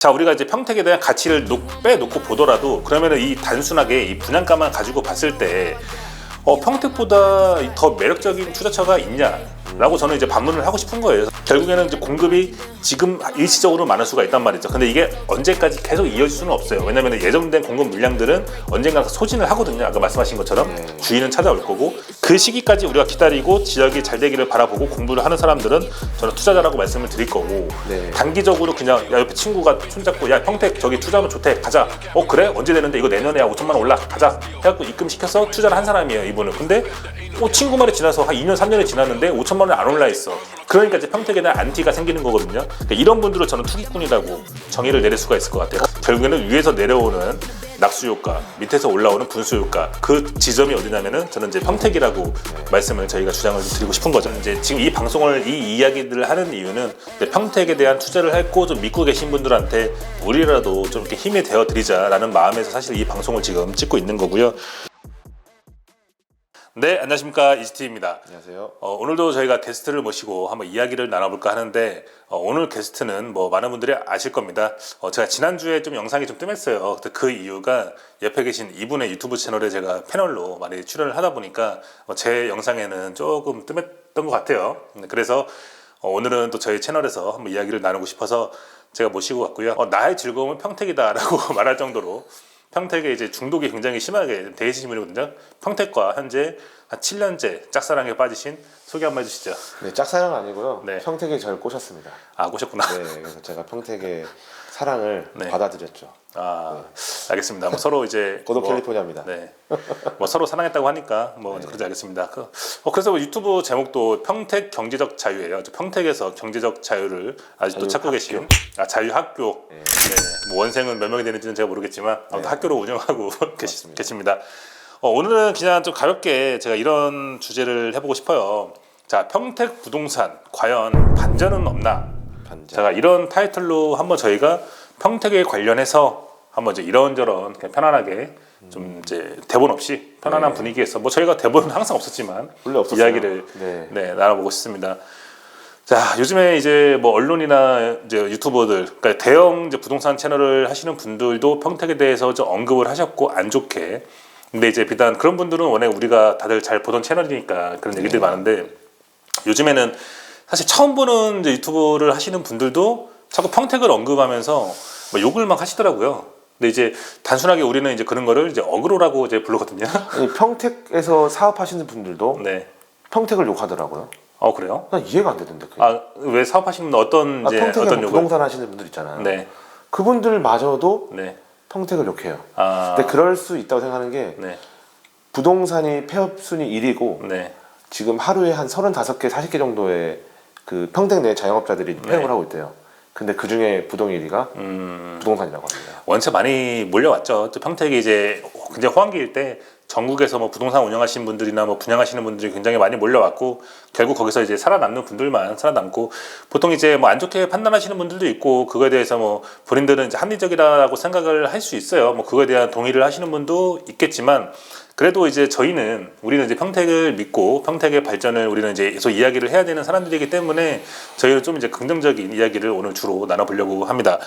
자, 우리가 이제 평택에 대한 가치를 빼놓고 보더라도 그러면은 이 단순하게 이 분양가만 가지고 봤을 때 평택보다 더 매력적인 투자처가 있냐라고 저는 이제 반문을 하고 싶은 거예요. 결국에는 이제 공급이 지금 일시적으로 많을 수가 있단 말이죠. 근데 이게 언제까지 계속 이어질 수는 없어요. 왜냐면 예정된 공급 물량들은 언젠가 소진을 하거든요. 아까 말씀하신 것처럼 주인은 찾아올 거고, 그 시기까지 우리가 기다리고 지역이 잘 되기를 바라보고 공부를 하는 사람들은 저는 투자자라고 말씀을 드릴 거고, 단기적으로 그냥 야, 옆에 친구가 손잡고 야 평택 저기 투자하면 좋대 가자, 그래 언제 되는데 이거 내년에 5천만 원 올라 가자 해갖고 입금시켜서 투자를 한 사람이에요 이분은. 근데 친구 말이 지나서 한 2년 3년이 지났는데 5천만 원이 안 올라 있어. 그러니까 이제 평택에 대한 안티가 생기는 거거든요. 그러니까 이런 분들을 저는 투기꾼이라고 정의를 내릴 수가 있을 것 같아요. 결국에는 위에서 내려오는 낙수 효과, 밑에서 올라오는 분수 효과, 그 지점이 어디냐면은 저는 이제 평택이라고 말씀을 저희가 주장을 드리고 싶은 거죠. 이제 지금 이 방송을 이 이야기들을 하는 이유는 평택에 대한 투자를 했고 좀 믿고 계신 분들한테 우리라도 좀 이렇게 힘이 되어 드리자라는 마음에서 사실 이 방송을 지금 찍고 있는 거고요. 네, 안녕하십니까, 이지티입니다. 안녕하세요. 오늘도 저희가 게스트를 모시고 한번 이야기를 나눠볼까 하는데 오늘 게스트는 뭐 많은 분들이 아실 겁니다. 제가 지난주에 좀 영상이 좀 뜸했어요. 그 이유가 옆에 계신 이분의 유튜브 채널에 제가 패널로 많이 출연을 하다 보니까 제 영상에는 조금 뜸했던 것 같아요. 그래서 오늘은 또 저희 채널에서 한번 이야기를 나누고 싶어서 제가 모시고 왔고요. 나의 즐거움은 평택이다라고 말할 정도로 평택에 이제 중독이 굉장히 심하게 돼 있으신 분이거든요. 평택과 현재 한 7년째 짝사랑에 빠지신 소개 한번 해주시죠. 네, 짝사랑 아니고요. 네. 평택에 저를 꼬셨습니다. 아, 꼬셨구나. 네, 그래서 제가 평택의 사랑을 네. 받아들였죠. 아, 네. 알겠습니다. 서로 이제 고독 캘리포니아입니다. 네, 서로 사랑했다고 하니까 네. 그러지 알겠습니다. 그래서 유튜브 제목도 평택 경제적 자유예요. 평택에서 경제적 자유를 아직도 찾고 계신 자유학교. 네. 네, 원생은 몇 명이 되는지는 제가 모르겠지만 아무튼 학교로 운영하고 계십니다. 오늘은 그냥 좀 가볍게 제가 이런 주제를 해보고 싶어요. 자, 평택 부동산 과연 반전은 없나? 제가 이런 타이틀로 한번 저희가 평택에 관련해서 한번 이제 이런저런 그냥 편안하게 좀 이제 대본 없이 편안한 분위기에서 저희가 대본은 항상 없었지만 원래 없었어요. 이야기를 나눠보고 싶습니다. 자, 요즘에 이제 언론이나 이제 유튜버들, 그러니까 대형 이제 부동산 채널을 하시는 분들도 평택에 대해서 좀 언급을 하셨고 안 좋게. 근데 이제 비단 그런 분들은 워낙 우리가 다들 잘 보던 채널이니까 그런 얘기들이 많은데, 요즘에는 사실 처음 보는 이제 유튜브를 하시는 분들도 자꾸 평택을 언급하면서 욕을 막 하시더라고요. 근데 이제 단순하게 우리는 이제 그런 거를 이제 어그로라고 이제 부르거든요. 아니, 평택에서 사업하시는 분들도 네. 평택을 욕하더라고요. 그래요? 난 이해가 안 되던데. 왜 사업하시는 분 어떤 이제 평택에 어떤 욕을? 부동산 하시는 분들 있잖아요. 네. 그분들마저도 네. 평택을 욕해요. 근데 그럴 수 있다고 생각하는 게 부동산이 폐업 순위 1위고 지금 하루에 한 35개, 40개 정도의 그 평택 내 자영업자들이 폐업을 하고 있대요. 근데 그 중에 부동 1위가 부동산이라고 합니다. 원체 많이 몰려왔죠. 또 평택이 이제 굉장히 호황기일 때 전국에서 부동산 운영하시는 분들이나 분양하시는 분들이 굉장히 많이 몰려왔고, 결국 거기서 이제 살아남는 분들만 살아남고, 보통 이제 안 좋게 판단하시는 분들도 있고, 그거에 대해서 본인들은 이제 합리적이라고 생각을 할 수 있어요. 그거에 대한 동의를 하시는 분도 있겠지만, 그래도 이제 우리는 이제 평택을 믿고 평택의 발전을 우리는 이제 계속 이야기를 해야 되는 사람들이기 때문에 저희는 좀 이제 긍정적인 이야기를 오늘 주로 나눠보려고 합니다.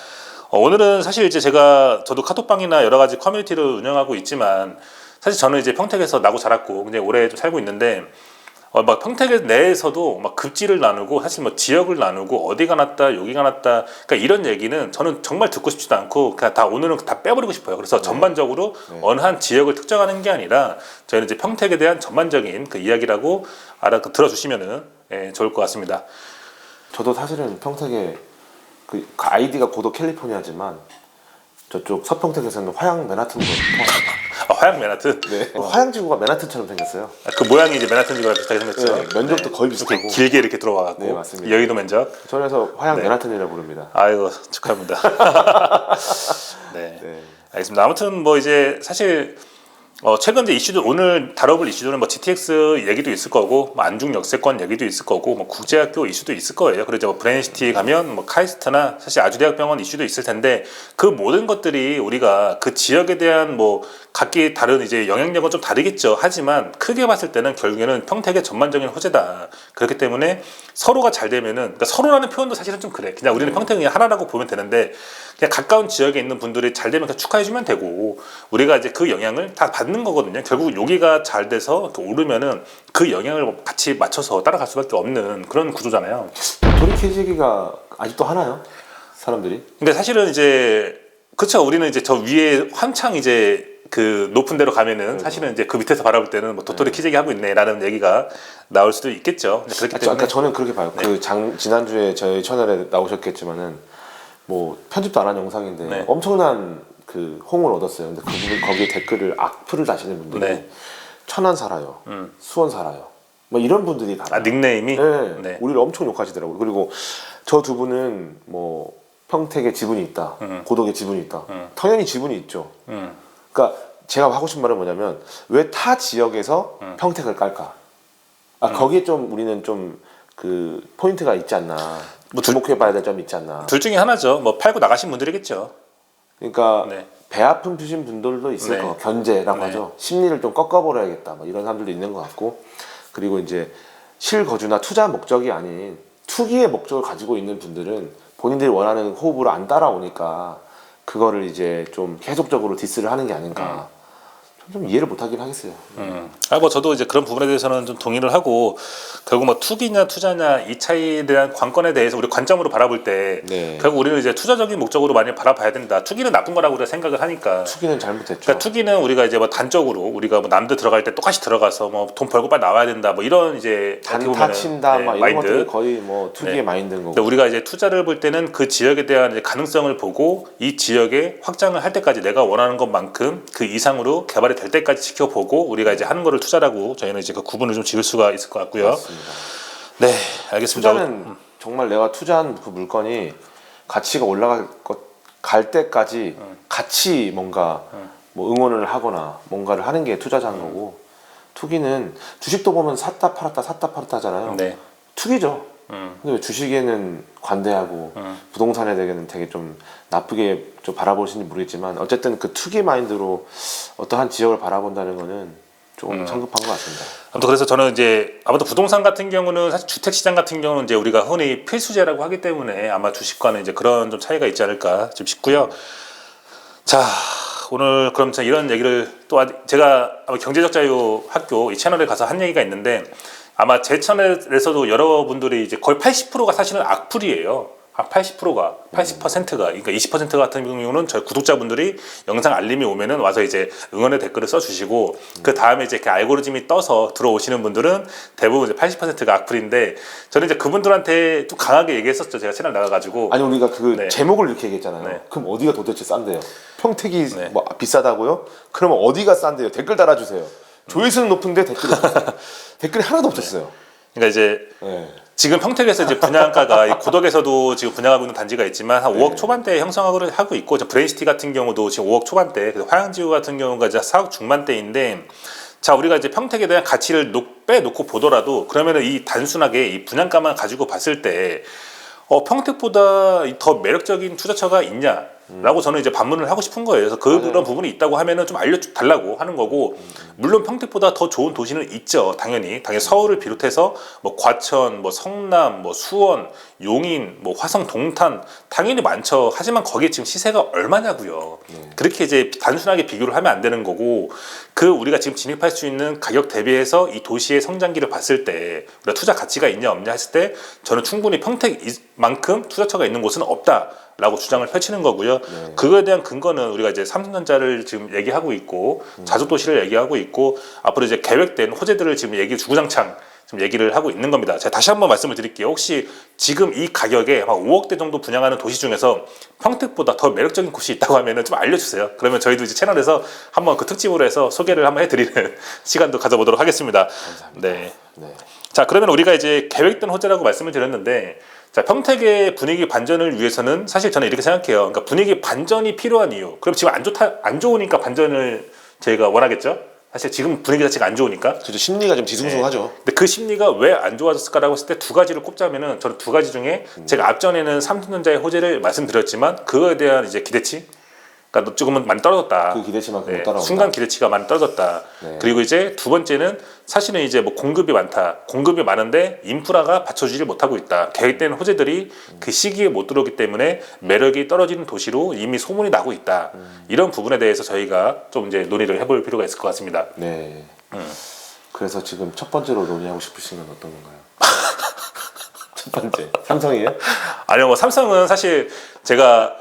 오늘은 사실 이제 저도 카톡방이나 여러 가지 커뮤니티를 운영하고 있지만, 사실 저는 이제 평택에서 나고 자랐고 굉장히 오래 좀 살고 있는데, 평택 내에서도 급지를 나누고 사실 지역을 나누고 어디가 낫다 여기가 낫다, 그러니까 이런 얘기는 저는 정말 듣고 싶지도 않고 그냥 오늘은 다 빼버리고 싶어요. 그래서 전반적으로 어느 한 지역을 특정하는 게 아니라 저희는 이제 평택에 대한 전반적인 그 이야기라고 들어주시면은 좋을 것 같습니다. 저도 사실은 평택에 그 아이디가 고독 캘리포니아지만 저쪽 서평택에서는 화양 맨하튼으로 화양 맨하튼? 네. 화양 지구가 맨하튼처럼 생겼어요. 그 모양이 이제 맨하튼 지구랑 비슷하게 생겼죠. 네, 면적도 거의 비슷하고 이렇게 길게 이렇게 들어와갖고. 네, 맞습니다. 여의도 면적. 저는 그래서 화양 맨하튼이라고 부릅니다. 아이고, 축하합니다. 네. 알겠습니다. 아무튼 이제 사실 최근 이제 이슈들 오늘 다뤄볼 이슈들은 뭐 GTX 얘기도 있을 거고, 뭐 안중 역세권 얘기도 있을 거고, 뭐 국제학교 이슈도 있을 거예요. 그래서 뭐 브레인시티 가면 뭐 카이스트나 사실 아주대학병원 이슈도 있을 텐데 그 모든 것들이 우리가 그 지역에 대한 뭐 각기 다른 이제 영향력은 좀 다르겠죠. 하지만 크게 봤을 때는 결국에는 평택의 전반적인 호재다. 그렇기 때문에 서로가 잘 되면은, 그러니까 서로라는 표현도 사실은 좀 그래. 그냥 우리는 평택이 그냥 하나라고 보면 되는데 그냥 가까운 지역에 있는 분들이 잘 되면 그냥 축하해주면 되고 우리가 이제 그 영향을 다 받는 거거든요. 결국 여기가 잘 돼서 오르면은 그 영향을 같이 맞춰서 따라갈 수밖에 없는 그런 구조잖아요. 도리 캐지기가 아직도 하나요? 사람들이? 근데 사실은 이제 그렇죠. 우리는 이제 저 위에 한창 이제 그 높은 데로 가면은 사실은 이제 그 밑에서 바라볼 때는 뭐 도토리 키재기 하고 있네라는 얘기가 나올 수도 있겠죠. 그렇기 때문에 그러니까 저는 그렇게 봐요. 네. 지난주에 저희 채널에 나오셨겠지만은 뭐 편집도 안 한 영상인데 네. 엄청난 그 호응을 얻었어요. 근데 그분 거기에 댓글을 악플을 다시는 분들이 네. 천안 살아요, 수원 살아요, 뭐 이런 분들이 다. 닉네임이 네. 네. 우리를 엄청 욕하시더라고요. 그리고 저 두 분은 뭐 평택에 지분이 있다, 고덕에 지분이 있다. 당연히 지분이 있죠. 그러니까 제가 하고 싶은 말은 뭐냐면 왜 타 지역에서 평택을 깔까? 거기에 좀 우리는 좀 그 포인트가 있지 않나. 뭐 주목해봐야 될 점이 있지 않나. 둘 중에 하나죠. 뭐 팔고 나가신 분들이겠죠. 그러니까 네. 배 아픈 푸신 분들도 있을 네. 거. 견제라고 네. 하죠. 심리를 좀 꺾어버려야겠다. 뭐 이런 사람들도 있는 것 같고. 그리고 이제 실거주나 투자 목적이 아닌 투기의 목적을 가지고 있는 분들은 본인들이 원하는 호흡으로 안 따라오니까 그거를 이제 좀 계속적으로 디스를 하는 게 아닌가. 좀 이해를 못하긴 하겠어요. 뭐 저도 이제 그런 부분에 대해서는 좀 동의를 하고 결국 뭐 투기냐 투자냐 이 차이에 대한 관건에 대해서 우리 관점으로 바라볼 때 네. 결국 우리는 이제 투자적인 목적으로 많이 바라봐야 된다. 투기는 나쁜 거라고 우리가 생각을 하니까. 투기는 잘못했죠. 그러니까 투기는 우리가 이제 뭐 단적으로 우리가 뭐 남들 들어갈 때 똑같이 들어가서 뭐 돈 벌고 빨리 나와야 된다. 뭐 이런 이제 단타 친다 네, 막 이런 마인드. 것들이 거의 뭐 투기의 네. 마인드인 거고. 근데 우리가 이제 투자를 볼 때는 그 지역에 대한 이제 가능성을 보고 이 지역에 확장을 할 때까지 내가 원하는 것만큼 그 이상으로 개발이 될 때까지 지켜보고 우리가 이제 하는 거를 투자라고 저희는 이제 그 구분을 좀 지을 수가 있을 것 같고요. 맞습니다. 네, 알겠습니다. 투자는 정말 내가 투자한 그 물건이 가치가 갈 때까지 같이 뭔가 뭐 응원을 하거나 뭔가를 하는 게 투자자인 거고, 투기는 주식도 보면 샀다 팔았다 하잖아요. 네. 투기죠. 근데 왜 주식에는 관대하고 부동산에 대해서는 되게 좀 나쁘게 좀 바라보시는지 모르겠지만 어쨌든 그 투기 마인드로 어떠한 지역을 바라본다는 거는 조금 성급한 것 같습니다. 아무튼 그래서 저는 이제 아무튼 부동산 같은 경우는 사실 주택 시장 같은 경우는 이제 우리가 흔히 필수제라고 하기 때문에 아마 주식과는 이제 그런 좀 차이가 있지 않을까 좀 싶고요. 자, 오늘 그럼 제가 이런 얘기를 또 제가 아마 경제적 자유 학교 이 채널에 가서 한 얘기가 있는데 아마 제 채널에서도 여러분들이 이제 거의 80%가 사실은 악플이에요. 한 80%가 80%가 그러니까 20% 같은 경우는 저희 구독자분들이 영상 알림이 오면은 와서 이제 응원의 댓글을 써주시고 그 다음에 이제 그 알고리즘이 떠서 들어오시는 분들은 대부분 이제 80%가 악플인데 저는 이제 그분들한테 좀 강하게 얘기했었죠. 제가 채널 나가가지고 아니 우리가 그 네. 제목을 이렇게 얘기했잖아요. 네. 그럼 어디가 도대체 싼데요? 평택이 네. 뭐 비싸다고요? 그러면 어디가 싼데요? 댓글 달아주세요. 조회수는 높은데 댓글이 없어요. 댓글이 하나도 없었어요. 그러니까 이제 네. 지금 평택에서 이제 분양가가 이 고덕에서도 지금 분양하고 있는 단지가 있지만 한 5억 초반대 형성하고 있고 브레인시티 같은 경우도 지금 5억 초반대, 그래서 화양지구 같은 경우가 이제 4억 중반대인데 자 우리가 이제 평택에 대한 가치를 빼놓고 보더라도 그러면은 이 단순하게 이 분양가만 가지고 봤을 때 평택보다 더 매력적인 투자처가 있냐라고 저는 이제 반문을 하고 싶은 거예요. 그래서 그런 부분이 있다고 하면은 좀 알려달라고 하는 거고, 물론 평택보다 더 좋은 도시는 있죠. 당연히 서울을 비롯해서 뭐 과천, 뭐 성남, 뭐 수원, 용인, 뭐 화성, 동탄 당연히 많죠. 하지만 거기에 지금 시세가 얼마냐고요. 그렇게 이제 단순하게 비교를 하면 안 되는 거고, 그 우리가 지금 진입할 수 있는 가격 대비해서 이 도시의 성장기를 봤을 때 우리가 투자 가치가 있냐 없냐 했을 때 저는 충분히 평택만큼 투자처가 있는 곳은 없다라고 주장을 펼치는 거고요. 그거에 대한 근거는 우리가 이제 삼성전자를 지금 얘기하고 있고 자주도시를 얘기하고 있고 앞으로 이제 계획된 호재들을 지금 주구장창 지금 얘기를 하고 있는 겁니다. 제가 다시 한번 말씀을 드릴게요. 혹시 지금 이 가격에 한 5억대 정도 분양하는 도시 중에서 평택보다 더 매력적인 곳이 있다고 하면 좀 알려주세요. 그러면 저희도 이제 채널에서 한번 그 특집으로 해서 소개를 한번 해드리는 시간도 가져보도록 하겠습니다. 감사합니다. 네. 네. 자, 그러면 우리가 이제 계획된 호재라고 말씀을 드렸는데, 자, 평택의 분위기 반전을 위해서는 사실 저는 이렇게 생각해요. 그러니까 분위기 반전이 필요한 이유. 그럼 지금 안 좋으니까 반전을 저희가 원하겠죠. 사실 지금 분위기 자체가 안 좋으니까. 그렇죠. 심리가 좀 뒤숭숭하죠. 근데 그 심리가 왜 안 좋아졌을까라고 했을 때 두 가지를 꼽자면은 저는 두 가지 중에 제가 앞전에는 삼성전자의 호재를 말씀드렸지만 그거에 대한 이제 기대치, 그러니까 조금은 많이 떨어졌다. 그 기대치만큼 못 따라온다. 순간 기대치가 많이 떨어졌다. 그리고 이제 두 번째는 사실은 이제 뭐 공급이 많다. 공급이 많은데 인프라가 받쳐주지 못하고 있다. 계획된 호재들이 그 시기에 못 들어오기 때문에 매력이 떨어지는 도시로 이미 소문이 나고 있다. 이런 부분에 대해서 저희가 좀 이제 논의를 해볼 필요가 있을 것 같습니다. 네. 그래서 지금 첫 번째로 논의하고 싶으신 건 어떤 건가요? 첫 번째 삼성이에요? 아니요, 뭐 삼성은 사실 제가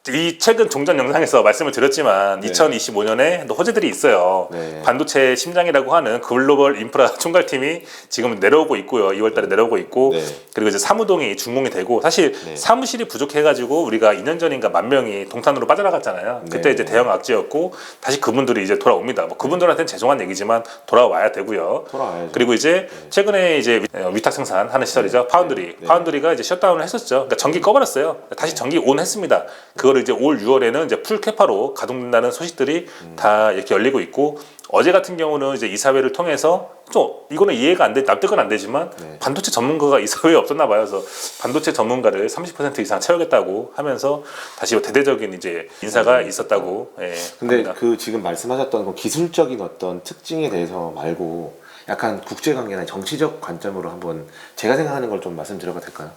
이 최근 종전 영상에서 말씀을 드렸지만 2025년에 호재들이 있어요. 반도체 심장이라고 하는 글로벌 인프라 총괄팀이 지금 내려오고 있고요. 2월달에 내려오고 있고 그리고 이제 사무동이 준공이 되고 사실 사무실이 부족해가지고 우리가 2년 전인가 10,000명이 동탄으로 빠져나갔잖아요. 그때 이제 대형 악재였고 다시 그분들이 이제 돌아옵니다. 뭐 그분들한테는 죄송한 얘기지만 돌아와야 되고요. 돌아와야죠. 그리고 이제 최근에 이제 위탁 생산하는 시설이죠. 파운드리가 이제 셧다운을 했었죠. 그러니까 전기 꺼버렸어요. 다시 전기 온 했습니다. 그거를 이제 올 6월에는 이제 풀 캐파로 가동된다는 소식들이 다 이렇게 열리고 있고 어제 같은 경우는 이제 이사회를 통해서 좀 이거는 이해가 안 돼, 납득은 안 되지만 반도체 전문가가 이사회에 없었나 봐요. 그래서 반도체 전문가를 30% 이상 채우겠다고 하면서 다시 대대적인 이제 인사가 있었다고. 근데 합니다. 그 지금 말씀하셨던 그 기술적인 어떤 특징에 대해서 말고 약간 국제관계나 정치적 관점으로 한번 제가 생각하는 걸 좀 말씀드려봐도 될까요?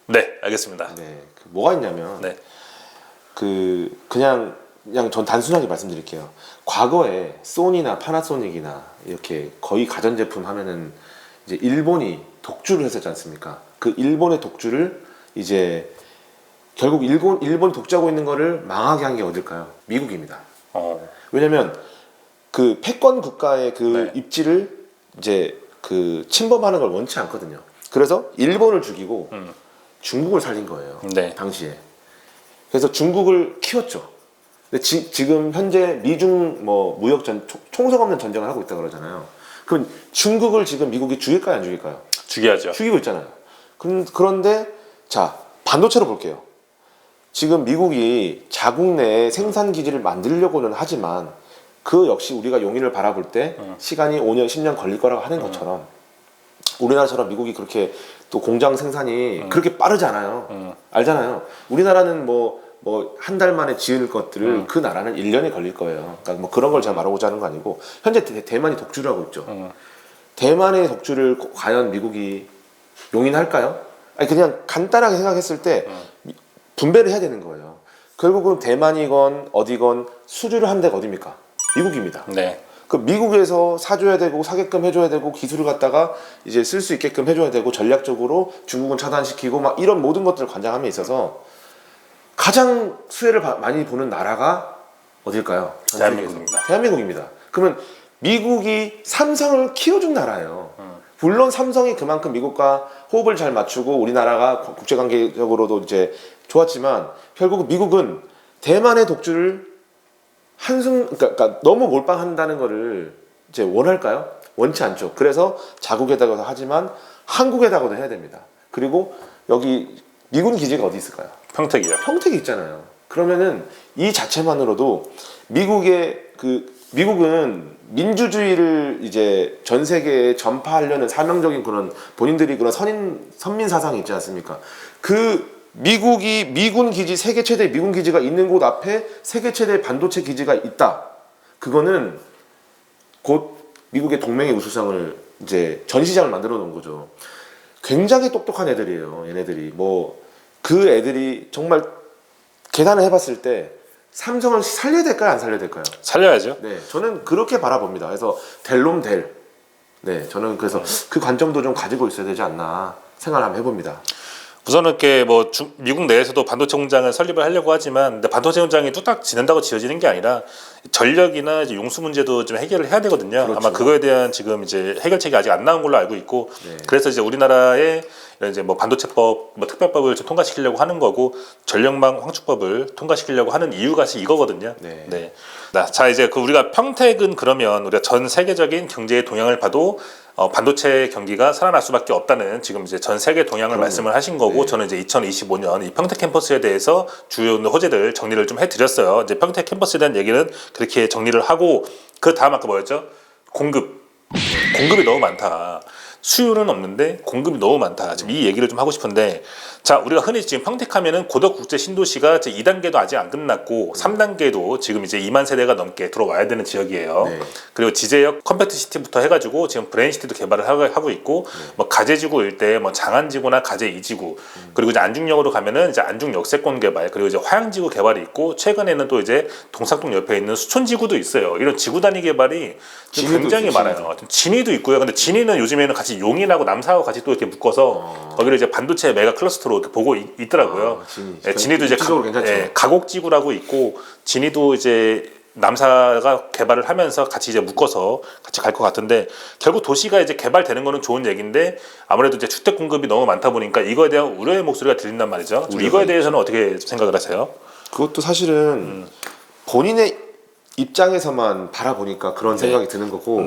네, 알겠습니다. 네, 그 뭐가 있냐면 그냥 전 단순하게 말씀드릴게요. 과거에 소니나 파나소닉이나 이렇게 거의 가전제품 하면은 이제 일본이 독주를 했었지 않습니까? 그 일본의 독주를 이제 결국 일본 독주하고 있는 거를 망하게 한 게 어딜까요? 미국입니다. 왜냐면 그 패권 국가의 그 입지를 이제 그 침범하는 걸 원치 않거든요. 그래서 일본을 죽이고 중국을 살린 거예요. 당시에. 그래서 중국을 키웠죠. 근데 지금 현재 미중 뭐 무역 총성 없는 전쟁을 하고 있다 그러잖아요. 그럼 중국을 지금 미국이 죽일까요, 안 죽일까요? 죽여야죠. 죽이고 있잖아요. 그런데 자, 반도체로 볼게요. 지금 미국이 자국 내에 생산 기지를 만들려고는 하지만 그 역시 우리가 용인을 바라볼 때 시간이 5년, 10년 걸릴 거라고 하는 것처럼 우리나라처럼 미국이 그렇게 또 공장 생산이 그렇게 빠르지 않아요. 알잖아요. 우리나라는 뭐 한 달 만에 지을 것들을 그 나라는 1년이 걸릴 거예요. 그러니까 뭐 그런 걸 제가 말하고자 하는 거 아니고 현재 대만이 독주를 하고 있죠. 대만의 독주를 과연 미국이 용인할까요? 아니 그냥 간단하게 생각했을 때 분배를 해야 되는 거예요. 결국은 대만이건 어디건 수주를 한 데가 어디입니까? 미국입니다. 그 미국에서 사줘야 되고 사게끔 해줘야 되고 기술을 갖다가 이제 쓸 수 있게끔 해줘야 되고 전략적으로 중국은 차단시키고 막 이런 모든 것들을 관장함에 있어서 가장 수혜를 많이 보는 나라가 어딜까요? 대한민국입니다. 대한민국입니다. 그러면 미국이 삼성을 키워준 나라예요. 물론 삼성이 그만큼 미국과 호흡을 잘 맞추고 우리나라가 국제관계적으로도 이제 좋았지만 결국 미국은 대만의 독주를 그러니까 너무 몰빵한다는 거를 이제 원할까요? 원치 않죠. 그래서 자국에다가도 하지만 한국에다가도 해야 됩니다. 그리고 여기 미군 기지가 어디 있을까요? 평택이요. 평택이 있잖아요. 그러면은 이 자체만으로도 미국은 민주주의를 이제 전 세계에 전파하려는 사명적인 그런 본인들이 그런 선민 사상이 있지 않습니까? 그 미국이 미군 기지 세계 최대 미군 기지가 있는 곳 앞에 세계 최대 반도체 기지가 있다. 그거는 곧 미국의 동맹의 우수성을 이제 전시장을 만들어 놓은 거죠. 굉장히 똑똑한 애들이에요. 얘네들이 그 애들이 정말 계산을 해봤을 때 삼성을 살려야 될까요, 안 살려야 될까요? 살려야죠. 네, 저는 그렇게 바라봅니다. 그래서 델롬 델. 네, 저는 그래서 그 관점도 좀 가지고 있어야 되지 않나 생각을 한번 해봅니다. 우선은 이렇게 미국 내에서도 반도체 공장을 설립을 하려고 하지만 근데 반도체 공장이 뚝딱 지는다고 지어지는 게 아니라 전력이나 이제 용수 문제도 좀 해결을 해야 되거든요. 그렇죠. 아마 그거에 대한 지금 이제 해결책이 아직 안 나온 걸로 알고 있고 그래서 이제 우리나라에 이제 반도체법 특별법을 좀 통과시키려고 하는 거고 전력망 황축법을 통과시키려고 하는 이유가 사실 이거거든요. 자 이제 우리가 평택은 그러면 우리가 전 세계적인 경제의 동향을 봐도 반도체 경기가 살아날 수밖에 없다는 지금 이제 전 세계 동향을 말씀을 하신 거고, 저는 이제 2025년 이 평택 캠퍼스에 대해서 주요 호재들 정리를 좀 해드렸어요. 이제 평택 캠퍼스에 대한 얘기는 그렇게 정리를 하고, 그 다음 아까 뭐였죠? 공급이 너무 많다. 수요는 없는데 공급이 너무 많다. 지금 이 얘기를 좀 하고 싶은데, 자, 우리가 흔히 지금 평택하면은 고덕국제 신도시가 이제 2단계도 아직 안 끝났고 3단계도 지금 이제 2만 세대가 넘게 들어와야 되는 지역이에요. 네. 그리고 지제역 컴팩트시티부터 해가지고 지금 브레인시티도 개발을 하고 있고, 뭐 가제지구 일대, 뭐 장안지구나 가제 2지구, 그리고 이제 안중역으로 가면은 이제 안중 역세권 개발, 그리고 이제 화양지구 개발이 있고, 최근에는 또 이제 동삭동 옆에 있는 수촌지구도 있어요. 이런 지구 단위 개발이 지금 굉장히 많아요. 진이도 있고요. 근데 진이는 요즘에는 같이 용인하고 남사하고 같이 또 이렇게 묶어서 거기를 이제 반도체 메가 클러스터로 이렇게 보고 있더라고요. 진이도 이제 가곡지구라고 있고, 진이도 이제 남사가 개발을 하면서 같이 이제 묶어서 같이 갈 것 같은데, 결국 도시가 이제 개발되는 거는 좋은 얘기인데, 아무래도 이제 주택 공급이 너무 많다 보니까 이거에 대한 우려의 목소리가 들린단 말이죠. 이거에 대해서는 어떻게 생각을 하세요? 그것도 사실은 본인의 입장에서만 바라보니까 그런 생각이 드는 거고,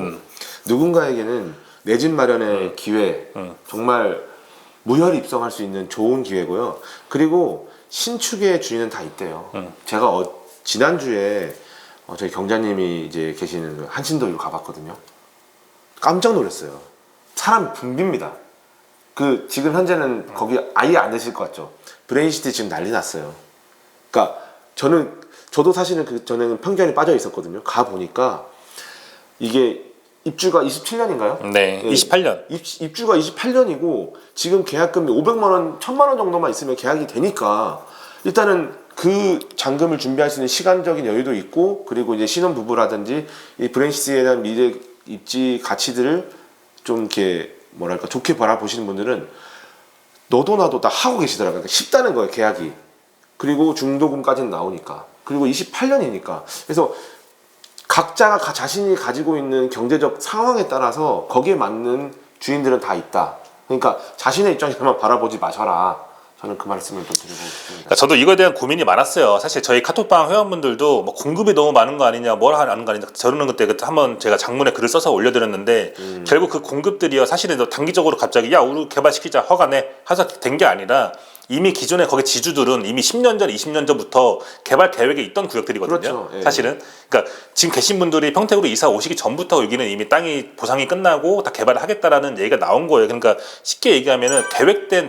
누군가에게는 내 집 마련의 기회, 정말 무혈 입성할 수 있는 좋은 기회고요. 그리고 신축의 주인은 다 있대요. 제가 지난주에 저희 경자님이 이제 계시는 한신도로 가봤거든요. 깜짝 놀랐어요. 사람 붐빕니다. 그 지금 현재는 거기 아예 안 되실 것 같죠. 브레인시티 지금 난리 났어요. 그러니까 저도 사실은 전에는 편견이 빠져 있었거든요. 가 보니까 이게 입주가 27년인가요? 네, 28년. 입주가 28년이고 지금 계약금이 500만 원, 1000만 원 정도만 있으면 계약이 되니까 일단은 그 잔금을 준비할 수 있는 시간적인 여유도 있고, 그리고 이제 신혼부부라든지 이 브레인시티에 대한 미래 입지 가치들을 좀 이렇게 뭐랄까 좋게 바라보시는 분들은 너도 나도 다 하고 계시더라고요. 그러니까 쉽다는 거예요, 계약이. 그리고 중도금까지는 나오니까. 그리고 28년이니까. 그래서 각자가 자신이 가지고 있는 경제적 상황에 따라서 거기에 맞는 주인들은 다 있다. 그러니까 자신의 입장에서만 바라보지 마셔라. 저는 그 말씀을 좀 드리고 싶습니다. 그러니까 저도 이거에 대한 고민이 많았어요. 사실 저희 카톡방 회원분들도 뭐 공급이 너무 많은 거 아니냐, 뭘 하는 거 아니냐. 저는 그때 한번 제가 장문에 글을 써서 올려드렸는데, 결국 그 공급들이요, 사실은 단기적으로 갑자기 야 우리 개발시키자 허가내 해서 된 게 아니라, 이미 기존에 거기 지주들은 이미 10년 전, 20년 전부터 개발 계획에 있던 구역들이거든요. 그렇죠. 예. 사실은. 그러니까 지금 계신 분들이 평택으로 이사 오시기 전부터 여기는 이미 땅이 보상이 끝나고 다 개발을 하겠다라는 얘기가 나온 거예요. 그러니까 쉽게 얘기하면은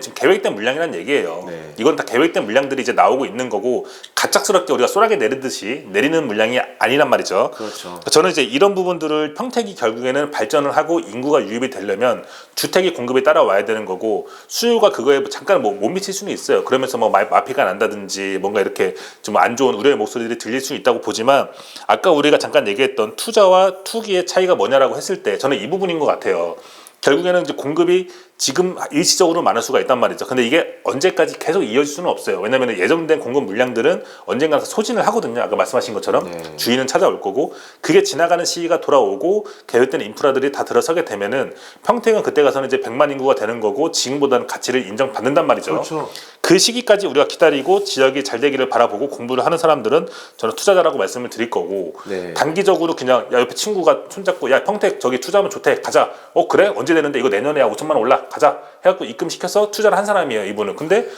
지금 계획된 물량이라는 얘기예요. 네. 이건 다 계획된 물량들이 이제 나오고 있는 거고, 갑작스럽게 우리가 쏘라게 내리듯이 내리는 물량이 아니란 말이죠. 그렇죠. 저는 이제 이런 부분들을 평택이 결국에는 발전을 하고 인구가 유입이 되려면 주택이 공급이 따라와야 되는 거고, 수요가 그거에 잠깐 못 미칠 수는 있어요. 그러면서 뭐 마피가 난다든지 뭔가 이렇게 좀 안 좋은 우려의 목소리들이 들릴 수 있다고 보지만, 아까 우리가 잠깐 얘기했던 투자와 투기의 차이가 뭐냐라고 했을 때 저는 이 부분인 것 같아요. 결국에는 이제 공급이 지금 일시적으로 많을 수가 있단 말이죠. 근데 이게 언제까지 계속 이어질 수는 없어요. 왜냐하면 예정된 공급 물량들은 언젠가 소진을 하거든요. 아까 말씀하신 것처럼 주인은 찾아올 거고, 그게 지나가는 시기가 돌아오고 계획된 인프라들이 다 들어서게 되면은 평택은 그때 가서는 이제 100만 인구가 되는 거고, 지금보다는 가치를 인정받는단 말이죠. 그렇죠. 그 시기까지 우리가 기다리고 지역이 잘 되기를 바라보고 공부를 하는 사람들은 저는 투자자라고 말씀을 드릴 거고, 단기적으로 그냥 야 옆에 친구가 손잡고 야 평택 저기 투자하면 좋대 가자, 그래 언제 되는데 이거 내년에 5천만 원 올라 가자 해갖고 입금시켜서 투자를 한 사람이에요, 이분은. 근데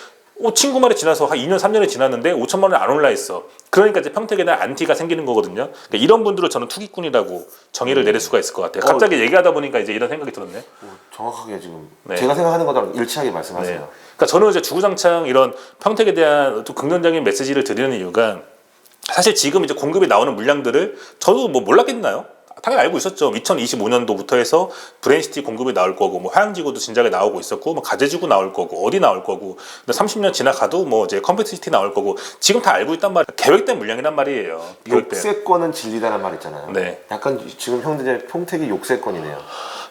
친구 말이 지나서 한 2년 3년이 지났는데 5천만 원이 안 올라 있어. 그러니까 이제 평택에 대한 안티가 생기는 거거든요. 그러니까 이런 분들을 저는 투기꾼이라고 정의를 내릴 수가 있을 것 같아요. 갑자기 얘기하다 보니까 이제 이런 생각이 들었네. 정확하게 지금 제가 생각하는 거랑 일치하게 말씀하세요. 그러니까 저는 이제 주구장창 이런 평택에 대한 또 긍정적인 메시지를 드리는 이유가, 사실 지금 이제 공급이 나오는 물량들을 저도 뭐 몰랐겠나요? 당연히 알고 있었죠. 2025년도부터 해서 브레인시티 공급이 나올 거고, 뭐 화양지구도 진작에 나오고 있었고, 뭐 가제지구 나올 거고, 어디 나올 거고, 근데 30년 지나가도 뭐 이제 컴팩트시티 나올 거고, 지금 다 알고 있단 말이에요. 계획된 물량이란 말이에요. 욕세권은 진리다는 말 있잖아요. 네. 약간 지금 형들 평택이 욕세권이네요.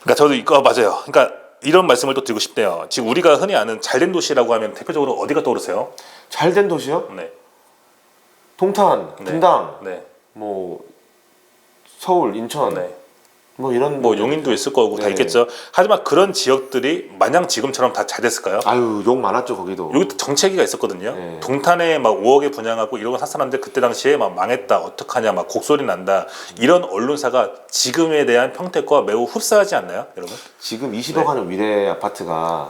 그러니까 저도 이거 맞아요. 그러니까 이런 말씀을 또 드리고 싶네요. 지금 우리가 흔히 아는 잘된 도시라고 하면 대표적으로 어디가 떠오르세요? 잘된 도시요? 네. 동탄, 분당, 네. 뭐 서울, 인천, 뭐 이런 뭐 용인도 있을 거고 다 있겠죠. 하지만 그런 지역들이 마냥 지금처럼 다 잘 됐을까요? 아유, 욕 많았죠 거기도. 여기 정체기가 있었거든요. 동탄에 막 5억에 분양하고 이런 거 샀었는데 그때 당시에 막 망했다, 어떡하냐, 막 곡소리 난다. 이런 언론사가 지금에 대한 평택과 매우 흡사하지 않나요, 여러분? 지금 20억 하는 위례 아파트가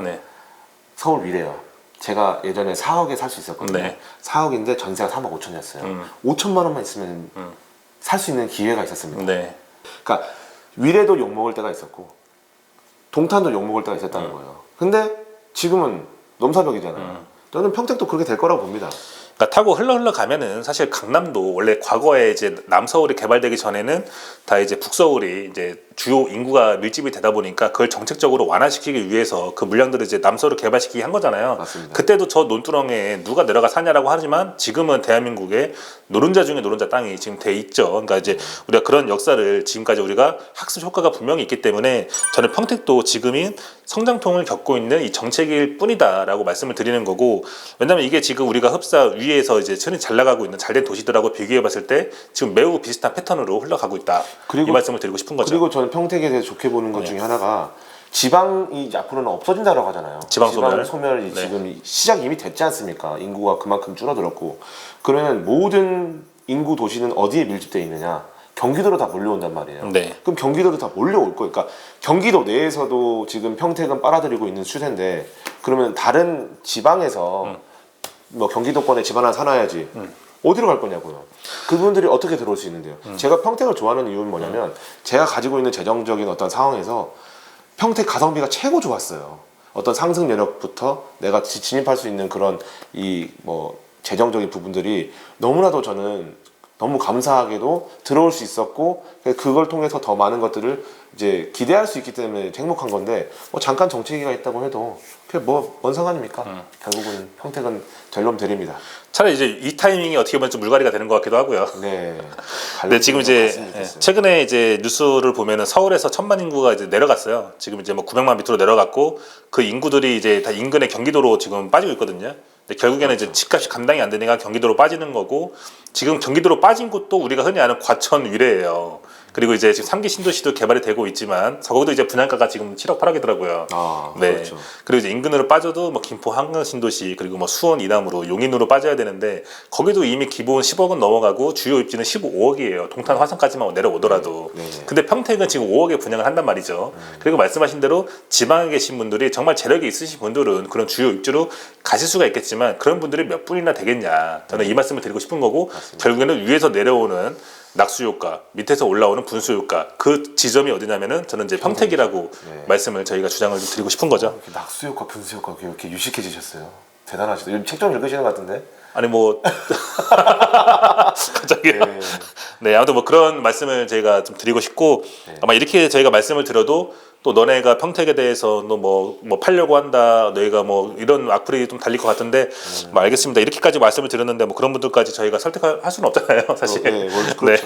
서울 위례요. 제가 예전에 4억에 살 수 있었거든요. 4억인데 전세가 3억 5천이었어요. 5천만 원만 있으면 살 수 있는 기회가 있었습니다. 그러니까 위례도 욕먹을 때가 있었고 동탄도 욕먹을 때가 있었다는 거예요. 근데 지금은 넘사벽이잖아요. 저는 평택도 그렇게 될 거라고 봅니다. 그러니까 타고 흘러 가면은 사실 강남도 원래 과거에 이제 남서울이 개발되기 전에는 다 이제 북서울이 이제 주요 인구가 밀집이 되다 보니까 그걸 정책적으로 완화시키기 위해서 그 물량들을 이제 남서울을 개발시키기 한 거잖아요. 맞습니다. 그때도 저 논두렁에 누가 내려가 사냐라고 하지만 지금은 대한민국의 노른자 중에 노른자 땅이 지금 돼 있죠. 그러니까 이제 우리가 그런 역사를 지금까지 우리가 학습 효과가 분명히 있기 때문에 저는 평택도 지금이 성장통을 겪고 있는 이 정책일 뿐이다라고 말씀을 드리는 거고, 왜냐면 이게 지금 우리가 흡사 위에서 이제 천이 잘 나가고 있는 잘된 도시들하고 비교해봤을 때 지금 매우 비슷한 패턴으로 흘러가고 있다. 이 말씀을 드리고 싶은 거죠. 그리고 저는 평택에 대해서 좋게 보는 것 중에 하나가 지방이 앞으로는 없어진다고 하잖아요. 지방 소멸이 지금 시작이 이미 됐지 않습니까? 인구가 그만큼 줄어들었고, 그러면 모든 인구 도시는 어디에 밀집되어 있느냐? 경기도로 다 몰려온단 말이에요. 그럼 경기도로 다 몰려올 거예요. 그러니까 경기도 내에서도 지금 평택은 빨아들이고 있는 추세인데, 그러면 다른 지방에서 뭐 경기도권에 집 하나 사놔야지 어디로 갈 거냐고요. 그분들이 어떻게 들어올 수 있는데요. 제가 평택을 좋아하는 이유는 뭐냐면 제가 가지고 있는 재정적인 어떤 상황에서 평택 가성비가 최고 좋았어요. 어떤 상승 여력부터 내가 진입할 수 있는 그런 이 뭐 재정적인 부분들이 너무나도 저는 너무 감사하게도 들어올 수 있었고, 그걸 통해서 더 많은 것들을 이제 기대할 수 있기 때문에 행복한 건데, 뭐 잠깐 정체기가 있다고 해도 그게 뭐 뭔 상관입니까? 결국은 평택은 될놈들입니다. 차라리 이제 이 타이밍이 어떻게 보면 좀 물갈이가 되는 것 같기도 하고요. 근데 지금 이제 최근에 이제 뉴스를 보면은 서울에서 1,000만 인구가 이제 내려갔어요. 지금 이제 뭐 900만 밑으로 내려갔고, 그 인구들이 이제 다 인근의 경기도로 지금 빠지고 있거든요. 근데 결국에는 이제 집값이 감당이 안 되니까 경기도로 빠지는 거고, 지금 경기도로 빠진 곳도 우리가 흔히 아는 과천 위례예요. 그리고 이제 지금 3기 신도시도 개발이 되고 있지만 거기도 이제 분양가가 지금 7억 8억이더라고요. 그렇죠. 그리고 이제 인근으로 빠져도 뭐 김포 한강 신도시, 그리고 뭐 수원 이남으로 용인으로 빠져야 되는데 거기도 이미 기본 10억은 넘어가고 주요 입지는 15억이에요. 동탄 화성까지만 내려오더라도. 근데 평택은 지금 5억에 분양을 한단 말이죠. 그리고 말씀하신 대로 지방에 계신 분들이 정말 재력이 있으신 분들은 그런 주요 입지로 가실 수가 있겠지만 그런 분들이 몇 분이나 되겠냐. 저는 이 말씀을 드리고 싶은 거고, 결국에는 위에서 내려오는 낙수 효과, 밑에서 올라오는 분수 효과, 그 지점이 어디냐면은 저는 이제 평택이라고 말씀을 저희가 주장을 좀 드리고 싶은 거죠. 낙수 효과, 분수 효과 이렇게 유식해지셨어요. 대단하시다. 요즘 책 좀 읽으시는 것 같은데? 아니 뭐 갑자기요. 아무튼 뭐 그런 말씀을 저희가 좀 드리고 싶고, 아마 이렇게 저희가 말씀을 드려도 또 너네가 평택에 대해서 너 뭐 팔려고 한다, 너희가 뭐 이런 악플이 좀 달릴 것 같은데, 뭐 알겠습니다. 이렇게까지 말씀을 드렸는데 뭐 그런 분들까지 저희가 설득할 수는 없잖아요, 사실. 그렇죠.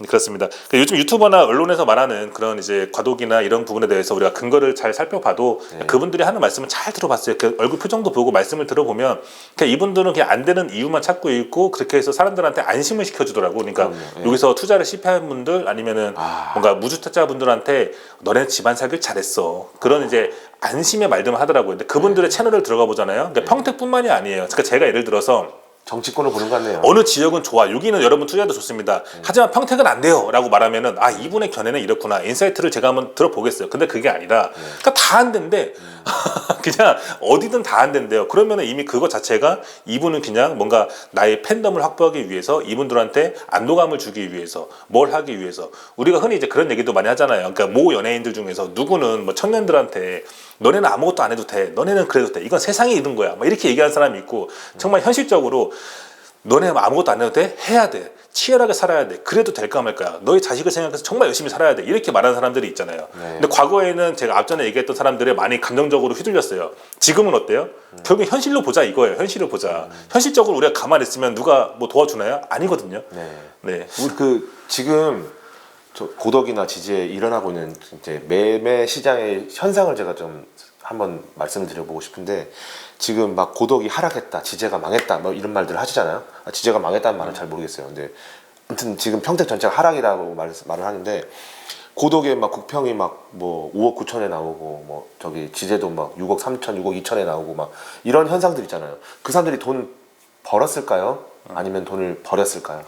그렇습니다. 요즘 유튜버나 언론에서 말하는 그런 이제 과도기나 이런 부분에 대해서 우리가 근거를 잘 살펴봐도 그분들이 하는 말씀을 잘 들어봤어요. 그 얼굴 표정도 보고 말씀을 들어보면 그냥 이분들은 그냥 안 되는 이유만 찾고 있고, 그렇게 해서 사람들한테 안심을 시켜주더라고. 그러니까 여기서 투자를 실패한 분들, 아니면은 뭔가 무주택자분들한테 너네 집안 살길 잘했어, 그런 이제 안심의 말들만 하더라고요. 근데 그분들의 채널을 들어가 보잖아요. 그러니까 평택뿐만이 아니에요. 그러니까 제가 예를 들어서 정치권을 보는 것 같네요. 어느 지역은 좋아, 여기는 여러분 투자도 좋습니다, 하지만 평택은 안 돼요 라고 말하면은 이분의 견해는 이렇구나, 인사이트를 제가 한번 들어보겠어요. 근데 그게 아니라 그러니까 다 안 된대. 그냥 어디든 다 안 된대요. 그러면은 이미 그거 자체가 이분은 그냥 뭔가 나의 팬덤을 확보하기 위해서, 이분들한테 안도감을 주기 위해서, 뭘 하기 위해서, 우리가 흔히 이제 그런 얘기도 많이 하잖아요. 그러니까 모 연예인들 중에서 누구는 뭐 청년들한테 너네는 아무것도 안 해도 돼, 너네는 그래도 돼, 이건 세상이 이런 거야, 막 이렇게 얘기하는 사람이 있고, 정말 현실적으로 너네 아무것도 안 해도 돼? 해야 돼. 치열하게 살아야 돼. 그래도 될까 말까. 너희 자식을 생각해서 정말 열심히 살아야 돼. 이렇게 말하는 사람들이 있잖아요. 근데 과거에는 제가 앞전에 얘기했던 사람들이 많이 감정적으로 휘둘렸어요. 지금은 어때요? 결국 현실로 보자 이거예요. 현실을 보자. 현실적으로 우리가 가만히 있으면 누가 뭐 도와주나요? 아니거든요. 그 지금 저 고덕이나 지지에 일어나고 있는 이제 매매 시장의 현상을 제가 좀 한번 말씀을 드려보고 싶은데, 지금 막 고덕이 하락했다, 지제가 망했다, 뭐 이런 말들 하시잖아요. 지제가 망했다는 말은 잘 모르겠어요. 근데 아무튼 지금 평택 전체가 하락이라고 말을 하는데, 고덕에 막 국평이 막 뭐 5억 9천에 나오고 뭐 저기 지제도 막 6억 3천, 6억 2천에 나오고 막 이런 현상들 있잖아요. 그 사람들이 돈 벌었을까요? 아니면 돈을 버렸을까요?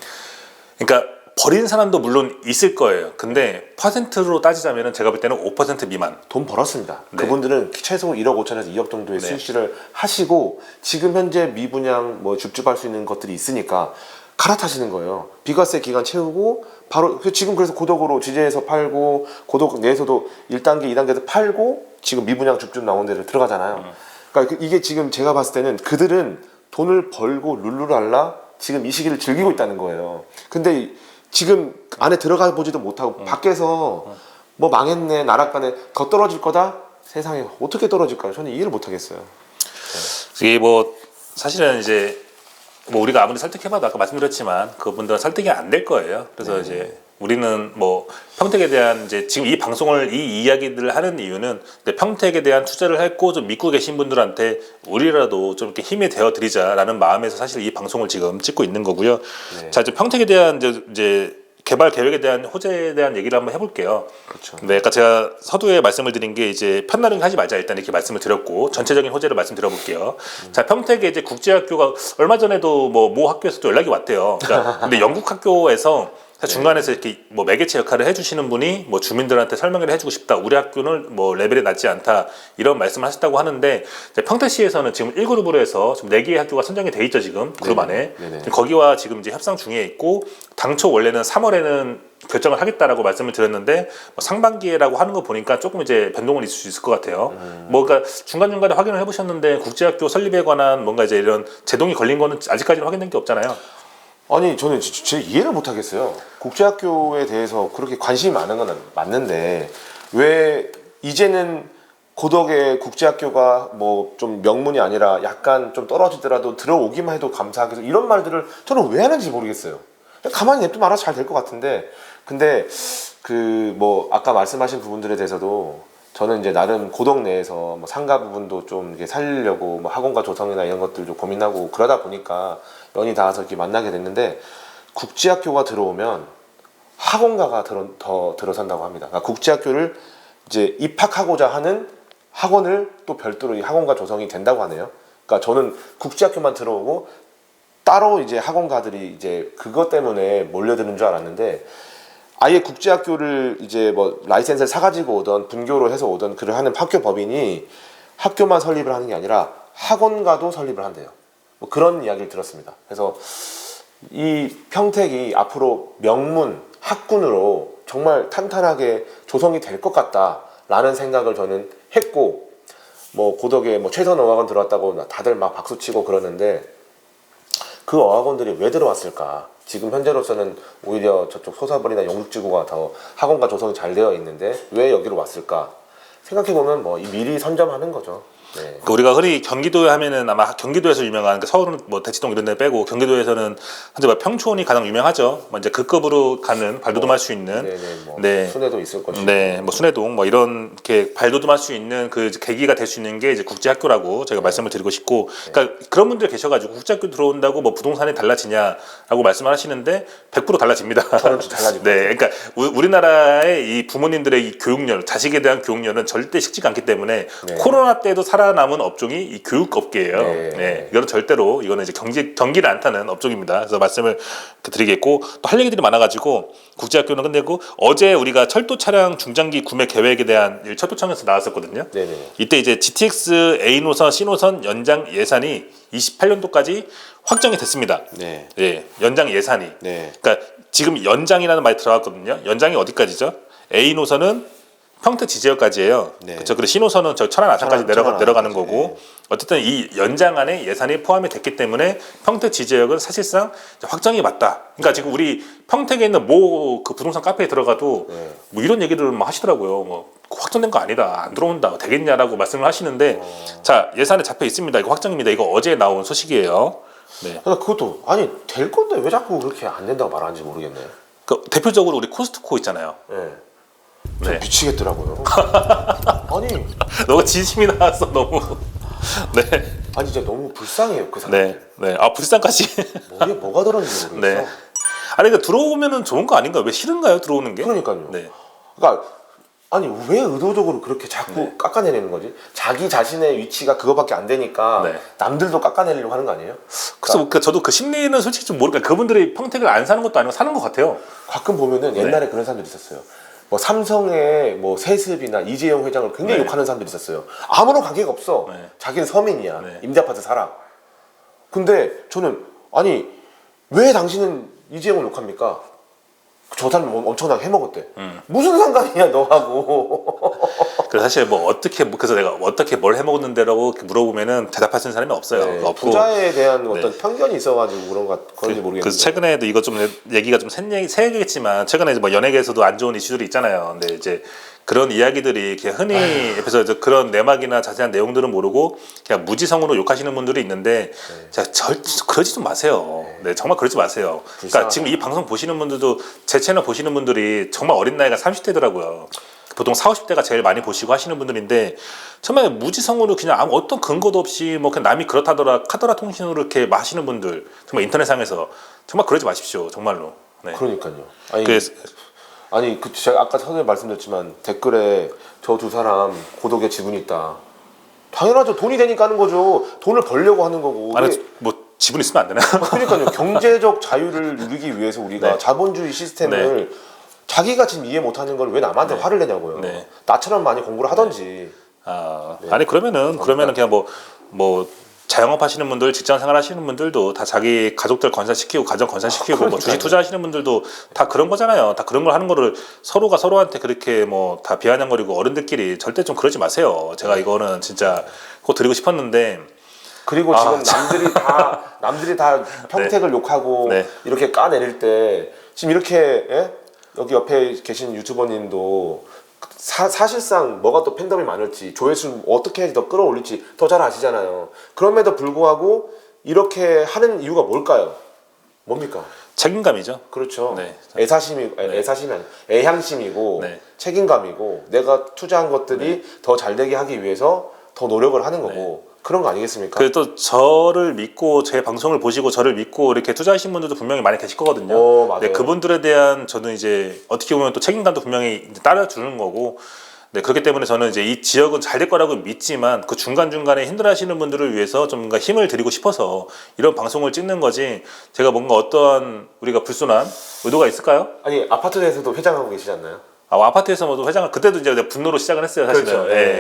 그러니까 버린 사람도 물론 있을 거예요. 근데 퍼센트로 따지자면 제가 볼 때는 5% 미만. 돈 벌었습니다. 네. 그분들은 최소 1억 5천에서 2억 정도의 네. 수익실을 하시고 지금 현재 미분양 뭐 줍줍할 수 있는 것들이 있으니까 갈아타시는 거예요. 비과세 기간 채우고 바로 지금 그래서 고덕으로 지제에서 팔고 고덕 내에서도 1단계, 2단계에서 팔고 지금 미분양 줍줍 나온 데를 들어가잖아요. 그러니까 이게 지금 제가 봤을 때는 그들은 돈을 벌고 룰루랄라 지금 이 시기를 즐기고 있다는 거예요. 근데 지금 안에 들어가 보지도 못하고 밖에서 뭐 망했네, 나락가네, 더 떨어질 거다? 세상에 어떻게 떨어질까요? 저는 이해를 못 하겠어요. 이게 뭐 사실은 이제 뭐 우리가 아무리 설득해봐도 아까 말씀드렸지만 그분들은 설득이 안 될 거예요. 그래서 이제 우리는 뭐 평택에 대한 이제 지금 이 방송을 이 이야기들을 하는 이유는 평택에 대한 투자를 했고 좀 믿고 계신 분들한테 우리라도 좀 이렇게 힘이 되어 드리자라는 마음에서 사실 이 방송을 지금 찍고 있는 거고요. 네. 자, 이제 평택에 대한 이제 개발 계획에 대한 호재에 대한 얘기를 한번 해볼게요. 그렇죠. 네, 아까 제가 서두에 말씀을 드린 게 이제 편나르기 하지 말자 일단 이렇게 말씀을 드렸고 전체적인 호재를 말씀드려볼게요. 자, 평택에 이제 국제학교가 얼마 전에도 모 학교에서도 연락이 왔대요. 그러니까 근데 영국 학교에서 중간에서 이렇게 뭐 매개체 역할을 해주시는 분이 뭐 주민들한테 설명을 해주고 싶다. 우리 학교는 뭐 레벨이 낮지 않다. 이런 말씀을 하셨다고 하는데 이제 평택시에서는 지금 1그룹으로 해서 지금 4개의 학교가 선정이 돼 있죠 지금 그룹 안에. 거기와 지금 이제 협상 중에 있고 당초 원래는 3월에는 결정을 하겠다라고 말씀을 드렸는데 뭐 상반기라고 하는 거 보니까 조금 이제 변동은 있을 수 있을 것 같아요. 뭐 그러니까 중간중간에 확인을 해보셨는데 국제학교 설립에 관한 뭔가 이제 이런 제동이 걸린 거는 아직까지는 확인된 게 없잖아요. 아니 저는 진짜 이해를 못 하겠어요. 국제학교에 대해서 그렇게 관심이 많은 건 맞는데 왜 이제는 고덕의 국제학교가 뭐 좀 명문이 아니라 약간 좀 떨어지더라도 들어오기만 해도 감사하겠어 이런 말들을 저는 왜 하는지 모르겠어요. 가만히 냅두면 알아서 잘 될 것 같은데 근데 그 뭐 아까 말씀하신 부분들에 대해서도 저는 이제 나름 고덕 내에서 뭐 상가 부분도 좀 이렇게 살리려고 뭐 학원과 조성이나 이런 것들 좀 고민하고 그러다 보니까 연이 닿아서 이렇게 만나게 됐는데 국제학교가 들어오면 학원가가 더 들어선다고 합니다. 그러니까 국제학교를 이제 입학하고자 하는 학원을 또 별도로 이 학원가 조성이 된다고 하네요. 그러니까 저는 국제학교만 들어오고 따로 이제 학원가들이 이제 그것 때문에 몰려드는 줄 알았는데 아예 국제학교를 이제 뭐 라이센스를 사가지고 오던 분교로 해서 오던 그를 하는 학교 법인이 학교만 설립을 하는 게 아니라 학원가도 설립을 한대요. 뭐 그런 이야기를 들었습니다. 그래서 이 평택이 앞으로 명문 학군으로 정말 탄탄하게 조성이 될 것 같다라는 생각을 저는 했고 뭐 고덕에 뭐 최선 어학원 들어왔다고 다들 막 박수치고 그러는데 그 어학원들이 왜 들어왔을까? 지금 현재로서는 오히려 저쪽 소사벌이나 영국지구가 더 학원과 조성이 잘 되어 있는데 왜 여기로 왔을까? 생각해보면 뭐 미리 선점하는 거죠. 네. 우리가 흔히 경기도에 하면은 아마 경기도에서 유명한 서울은 뭐 대치동 이런 데 빼고 경기도에서는 현재 뭐 평촌이 가장 유명하죠. 뭐 이제 그 급으로 가는 발돋움할 수 있는 네. 순회도 있을 것이고 네, 뭐 순회동 뭐 이런 이렇게 발돋움할 수 있는 그 계기가 될 수 있는 게 이제 국제학교라고 제가 말씀을 드리고 싶고 그러니까 그런 분들 계셔가지고 국제학교 들어온다고 뭐 부동산이 달라지냐라고 말씀을 하시는데 100% 달라집니다. 저는 달라질 네, 그러니까 우리나라의 이 부모님들의 이 교육열, 자식에 대한 교육열은 절대 식지가 않기 때문에 코로나 때도 살아남은 업종이 이 교육업계예요. 네, 이거는 절대로 이거는 이제 경기를 안 타는 업종입니다. 그래서 말씀을 드리겠고 또 할 얘기들이 많아가지고 국제학교는 끝내고 어제 우리가 철도 차량 중장기 구매 계획에 대한 철도청에서 나왔었거든요. 네네. 이때 이제 GTX A 노선, C 노선 연장 예산이 28년도까지 확정이 됐습니다. 네. 네, 연장 예산이. 네. 그러니까 지금 연장이라는 말이 들어갔거든요. 연장이 어디까지죠? A 노선은 평택 지제역까지예요. 네. 그렇죠. 그리고 신호선은 저 천안 아산까지 내려가는 거고 네. 어쨌든 이 연장 안에 예산이 포함이 됐기 때문에 평택 지제역은 사실상 확정이 맞다. 그러니까 지금 우리 평택에 있는 모 그 부동산 카페에 들어가도 뭐 이런 얘기들을 막 하시더라고요. 뭐 확정된 거 아니다, 안 들어온다, 되겠냐라고 말씀을 하시는데 자 예산에 잡혀 있습니다. 이거 확정입니다. 이거 어제 나온 소식이에요. 네. 그러니까 그것도 아니 될 건데 왜 자꾸 그렇게 안 된다고 말하는지 모르겠네. 그 대표적으로 우리 코스트코 있잖아요. 네. 미치겠더라고요. 아니 너가 진심이 나왔어 너무. 네. 아니 진짜 너무 불쌍해요 그 사람. 네. 아 불쌍까지. 머리에 뭐가 들었는지 모르겠어. 네. 아니 그러니까 들어오면은 좋은 거 아닌가? 왜 싫은가요 들어오는 게? 그러니까요. 네. 그러니까 아니 왜 의도적으로 그렇게 자꾸 깎아내리는 거지? 자기 자신의 위치가 그거밖에 안 되니까 남들도 깎아내리려고 하는 거 아니에요? 그래서 저도 그 심리는 솔직히 좀 모르니까 그분들이 평택을 안 사는 것도 아니고 사는 것 같아요. 가끔 보면은 옛날에 그런 사람들이 있었어요. 뭐 삼성의 뭐 세습이나 이재용 회장을 굉장히 욕하는 사람들이 있었어요. 아무런 관계가 없어. 자기는 서민이야. 임대아파트 살아. 근데 저는 아니 왜 당신은 이재용을 욕합니까? 저 사람이 엄청나게 해먹었대. 무슨 상관이야 너하고. 그래서 사실 뭐 어떻게 그래서 내가 어떻게 뭘 해먹었는데라고 물어보면은 대답할 수 있는 사람이 없어요. 없고 부자에 대한 어떤 편견이 있어가지고 그런 건지 모르겠는데. 그래서 최근에도 이거 좀 얘기가 좀 새 얘기겠지만 최근에 이제 뭐 연예계에서도 안 좋은 이슈들이 있잖아요. 근데 이제 그런 이야기들이 그냥 흔히 옆에서 그런 내막이나 자세한 내용들은 모르고 그냥 무지성으로 욕하시는 분들이 있는데 제가 그러지 좀 마세요. 네, 정말 그러지 마세요. 그러니까 지금 이 방송 보시는 분들도 제 채널 보시는 분들이 정말 어린 나이가 30대더라고요. 보통 40, 50대가 제일 많이 보시고 하시는 분들인데 정말 무지성으로 그냥 아무 어떤 근거도 없이 뭐 그냥 남이 그렇다더라 카더라 통신으로 이렇게 마시는 분들 정말 인터넷상에서 정말 그러지 마십시오. 정말로. 네. 그러니까요. 아니 그 제가 아까 선생님 말씀드렸지만 댓글에 저 두 사람 고독의 지분이 있다. 당연하죠. 돈이 되니까 하는 거죠. 돈을 벌려고 하는 거고. 아니 뭐 지분 있으면 안 되나? 그러니까요. 경제적 자유를 누리기 위해서 우리가 자본주의 시스템을 자기가 지금 이해 못하는 걸 왜 남한테 화를 내냐고요. 나처럼 많이 공부를 하던지. 아니 그러면은 그냥 뭐 자영업 하시는 분들, 직장 생활 하시는 분들도 다 자기 가족들 건사시키고 가정 건사시키고 뭐 주식 투자하시는 분들도 다 그런 거잖아요. 다 그런 걸 하는 거를 서로가 서로한테 그렇게 뭐 다 비아냥거리고 어른들끼리 절대 좀 그러지 마세요. 제가 이거는 진짜 꼭 드리고 싶었는데. 그리고 지금 남들이 다 평택을 욕하고 이렇게 까내릴 때 지금 이렇게 여기 옆에 계신 유튜버님도 사실상 뭐가 또 팬덤이 많을지 조회수 어떻게 해야지 더 끌어올릴지 더 잘 아시잖아요. 그럼에도 불구하고 이렇게 하는 이유가 뭘까요? 뭡니까? 책임감이죠. 그렇죠. 애사심이 아니라 애향심이고 책임감이고 내가 투자한 것들이 더 잘되게 하기 위해서 더 노력을 하는 거고 그런 거 아니겠습니까? 그리고 또 저를 믿고 제 방송을 보시고 저를 믿고 이렇게 투자하신 분들도 분명히 많이 계실 거거든요. 맞아요. 그분들에 대한 저는 이제 어떻게 보면 또 책임감도 분명히 이제 따라주는 거고, 그렇기 때문에 저는 이제 이 지역은 잘 될 거라고 믿지만 그 중간중간에 힘들어하시는 분들을 위해서 좀 뭔가 힘을 드리고 싶어서 이런 방송을 찍는 거지. 제가 뭔가 어떠한 우리가 불순한 의도가 있을까요? 아니 아파트 내에서도 회장하고 계시지 않나요? 아파트에서 모두 회장을 그때도 이제 분노로 시작을 했어요, 사실은.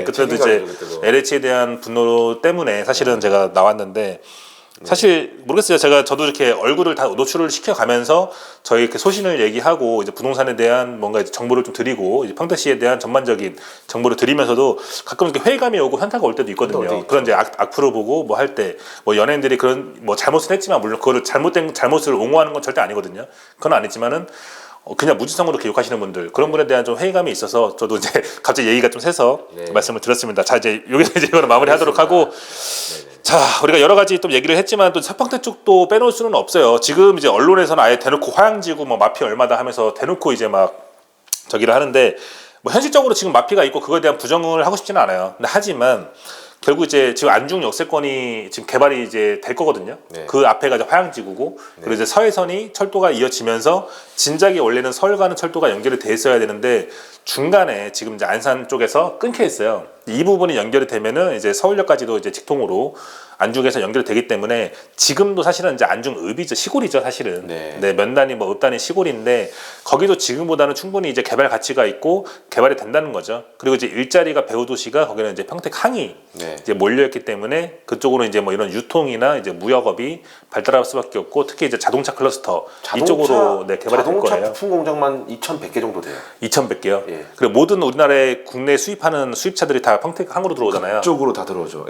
그렇죠. 그때도 이제 LH에 대한 분노 때문에 사실은 제가 나왔는데 사실 모르겠어요. 저도 이렇게 얼굴을 다 노출을 시켜가면서 저희 이렇게 소신을 얘기하고 이제 부동산에 대한 뭔가 이제 정보를 좀 드리고 이제 평택시에 대한 전반적인 정보를 드리면서도 가끔 이렇게 회의감이 오고 현타가 올 때도 있거든요. 그런 이제 악플을 보고 뭐 할 때 뭐 연예인들이 그런 뭐 잘못을 했지만 물론 그거를 잘못을 옹호하는 건 절대 아니거든요. 그건 아니지만은. 그냥 무지성으로 이렇게 욕하시는 분들 그런 분에 대한 좀 회의감이 있어서 저도 이제 갑자기 얘기가 좀 새서 말씀을 드렸습니다. 자 이제 여기서 이제 이거는 마무리하도록 하고 자 우리가 여러 가지 또 얘기를 했지만 또 서평택 쪽도 빼놓을 수는 없어요. 지금 이제 언론에서는 아예 대놓고 화양지구 뭐 마피 얼마다 하면서 대놓고 이제 막 저기를 하는데 뭐 현실적으로 지금 마피가 있고 그거에 대한 부정을 하고 싶지는 않아요. 근데 하지만 결국 이제 지금 안중 역세권이 지금 개발이 이제 될 거거든요. 그 앞에가 이제 화양지구고 그리고 이제 서해선이 철도가 이어지면서 진작에 원래는 서울과는 철도가 연결이 돼 있어야 되는데 중간에 지금 이제 안산 쪽에서 끊겨 있어요. 이 부분이 연결이 되면은 이제 서울역까지도 이제 직통으로 안중에서 연결되기 때문에 지금도 사실은 이제 안중읍이죠. 시골이죠, 사실은. 몇 단위 뭐 읍 단위 시골인데 거기도 지금보다는 충분히 이제 개발 가치가 있고 개발이 된다는 거죠. 그리고 이제 일자리가 배후 도시가 거기는 이제 평택 항이 이제 몰려있기 때문에 그쪽으로 이제 뭐 이런 유통이나 이제 무역업이 발달할 수밖에 없고 특히 이제 자동차 클러스터 이쪽으로 개발이 될 거예요. 자동차 부품 공장만 2,100개 정도 돼요. 2,100개요? 그리고 모든 우리나라에 국내 수입하는 수입차들이 다 평택 항으로 들어오잖아요. 그쪽으로 다 들어오죠.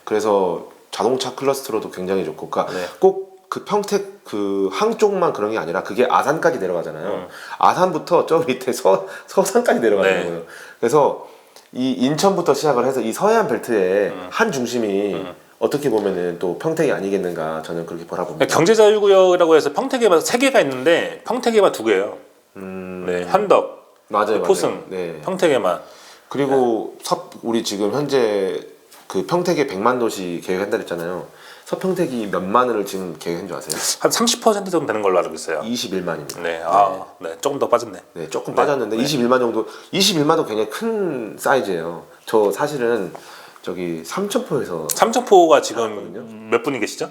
그래서 자동차 클러스터로도 굉장히 좋고, 그러니까 꼭 그 평택 그 항 쪽만 그런 게 아니라 그게 아산까지 내려가잖아요. 아산부터 저 밑에 서산까지 내려가는 거예요. 그래서 이 인천부터 시작을 해서 이 서해안 벨트의 한 중심이 어떻게 보면은 또 평택이 아니겠는가 저는 그렇게 바라봅니다. 경제자유구역이라고 해서 평택에만 3개가 있는데 평택에만 2개예요. 현덕, 맞아요, 포승, 평택에만. 그리고 우리 지금 현재 그 평택에 100만 도시 계획한다 했잖아요. 서평택이 몇만을 지금 계획한 줄 아세요? 한 30% 정도 되는 걸로 알고 있어요. 21만입니다. 네, 네, 조금 더 빠졌네. 네, 조금 빠졌는데 21만 정도. 21만도 굉장히 큰 사이즈예요. 저 사실은 저기 삼천포에서 삼천포가 지금 몇 분이 계시죠?